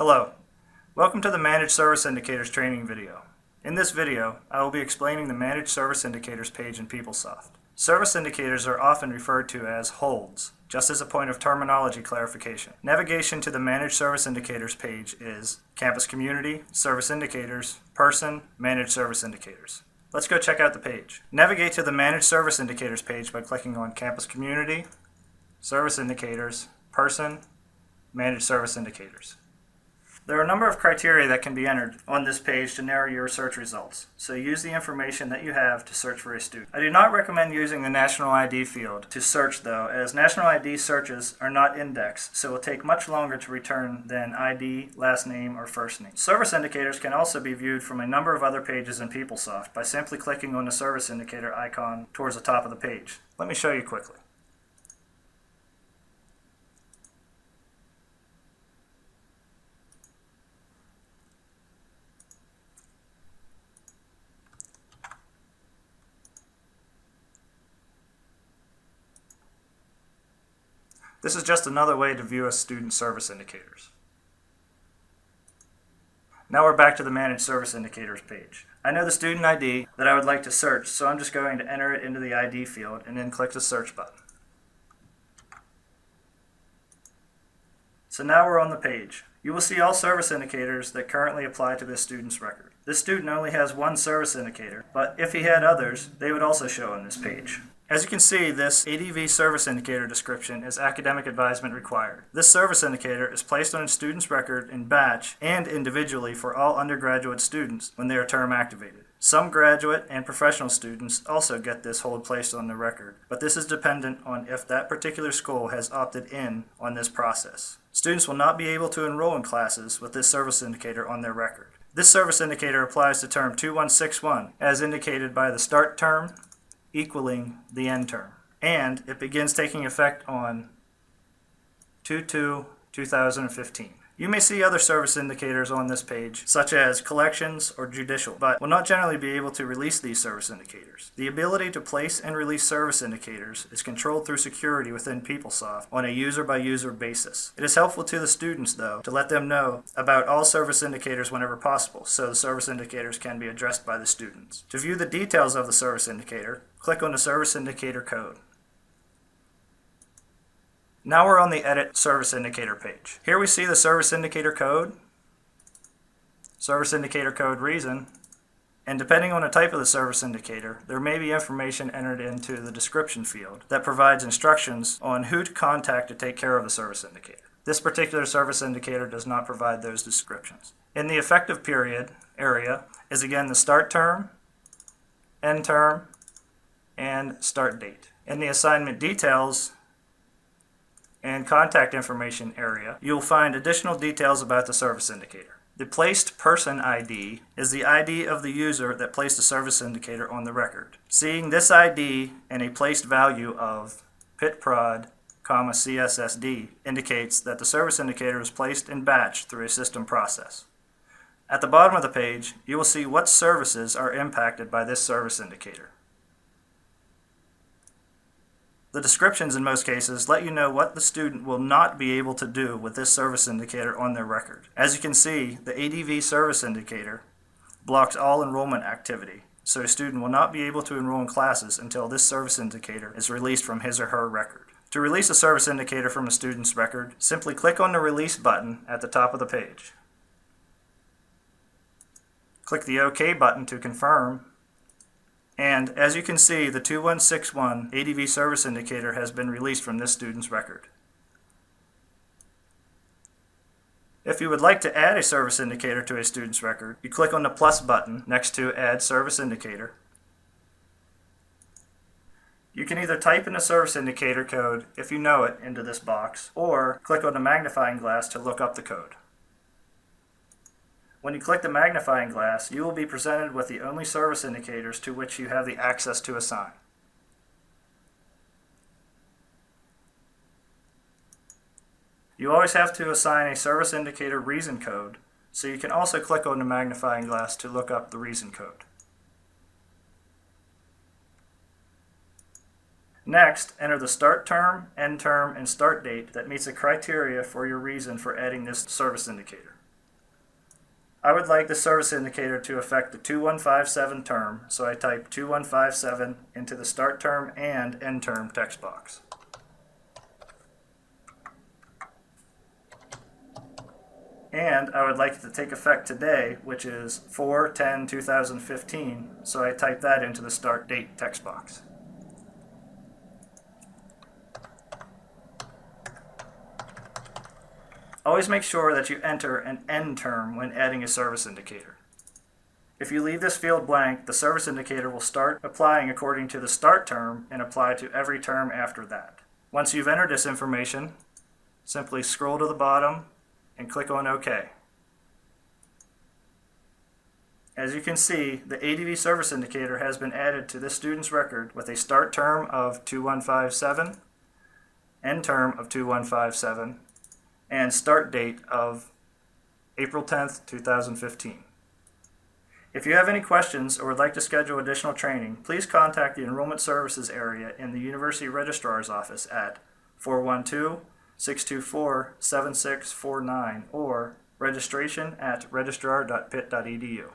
Hello, welcome to the Managed Service Indicators training video. In this video, I will be explaining the Managed Service Indicators page in PeopleSoft. Service indicators are often referred to as holds, just as a point of terminology clarification. Navigation to the Managed Service Indicators page is Campus Community, Service Indicators, Person, Managed Service Indicators. Let's go check out the page. Navigate to the Managed Service Indicators page by clicking on Campus Community, Service Indicators, Person, Managed Service Indicators. There are a number of criteria that can be entered on this page to narrow your search results, so use the information that you have to search for a student. I do not recommend using the National ID field to search though, as National ID searches are not indexed, so it will take much longer to return than ID, last name, or first name. Service indicators can also be viewed from a number of other pages in PeopleSoft by simply clicking on the service indicator icon towards the top of the page. Let me show you quickly. This is just another way to view a student's service indicators. Now we're back to the Managed Service Indicators page. I know the student ID that I would like to search, so I'm just going to enter it into the ID field and then click the search button. So now we're on the page. You will see all service indicators that currently apply to this student's record. This student only has one service indicator, but if he had others, they would also show on this page. As you can see, this ADV service indicator description is academic advisement required. This service indicator is placed on a student's record in batch and individually for all undergraduate students when they are term activated. Some graduate and professional students also get this hold placed on the record, but this is dependent on if that particular school has opted in on this process. Students will not be able to enroll in classes with this service indicator on their record. This service indicator applies to term 2161 as indicated by the start term equaling the end term, and it begins taking effect on 2/2/2015. You may see other service indicators on this page, such as collections or judicial, but will not generally be able to release these service indicators. The ability to place and release service indicators is controlled through security within PeopleSoft on a user-by-user basis. It is helpful to the students, though, to let them know about all service indicators whenever possible, so the service indicators can be addressed by the students. To view the details of the service indicator, click on the service indicator code. Now we're on the Edit Service Indicator page. Here we see the service indicator code reason, and depending on the type of the service indicator, there may be information entered into the description field that provides instructions on who to contact to take care of the service indicator. This particular service indicator does not provide those descriptions. In the effective period area is again the start term, end term, and start date. In the assignment details and contact information area, you will find additional details about the service indicator. The placed person ID is the ID of the user that placed the service indicator on the record. Seeing this ID and a placed value of pitprod, CSSD indicates that the service indicator is placed in batch through a system process. At the bottom of the page, you will see what services are impacted by this service indicator. The descriptions in most cases let you know what the student will not be able to do with this service indicator on their record. As you can see, the ADV service indicator blocks all enrollment activity, so a student will not be able to enroll in classes until this service indicator is released from his or her record. To release a service indicator from a student's record, simply click on the Release button at the top of the page. Click the OK button to confirm. And as you can see, the 2161 ADV service indicator has been released from this student's record. If you would like to add a service indicator to a student's record, you click on the plus button next to Add Service Indicator. You can either type in the service indicator code, if you know it, into this box, or click on the magnifying glass to look up the code. When you click the magnifying glass, you will be presented with the only service indicators to which you have the access to assign. You always have to assign a service indicator reason code, so you can also click on the magnifying glass to look up the reason code. Next, enter the start term, end term, and start date that meets the criteria for your reason for adding this service indicator. I would like the service indicator to affect the 2157 term, so I type 2157 into the start term and end term text box. And I would like it to take effect today, which is 4/10/2015, so I type that into the start date text box. Always make sure that you enter an end term when adding a service indicator. If you leave this field blank, the service indicator will start applying according to the start term and apply to every term after that. Once you've entered this information, simply scroll to the bottom and click on OK. As you can see, the ADV service indicator has been added to this student's record with a start term of 2157, end term of 2157, and start date of April 10th, 2015. If you have any questions or would like to schedule additional training, please contact the Enrollment Services area in the University Registrar's Office at 412-624-7649 or registration@registrar.pitt.edu.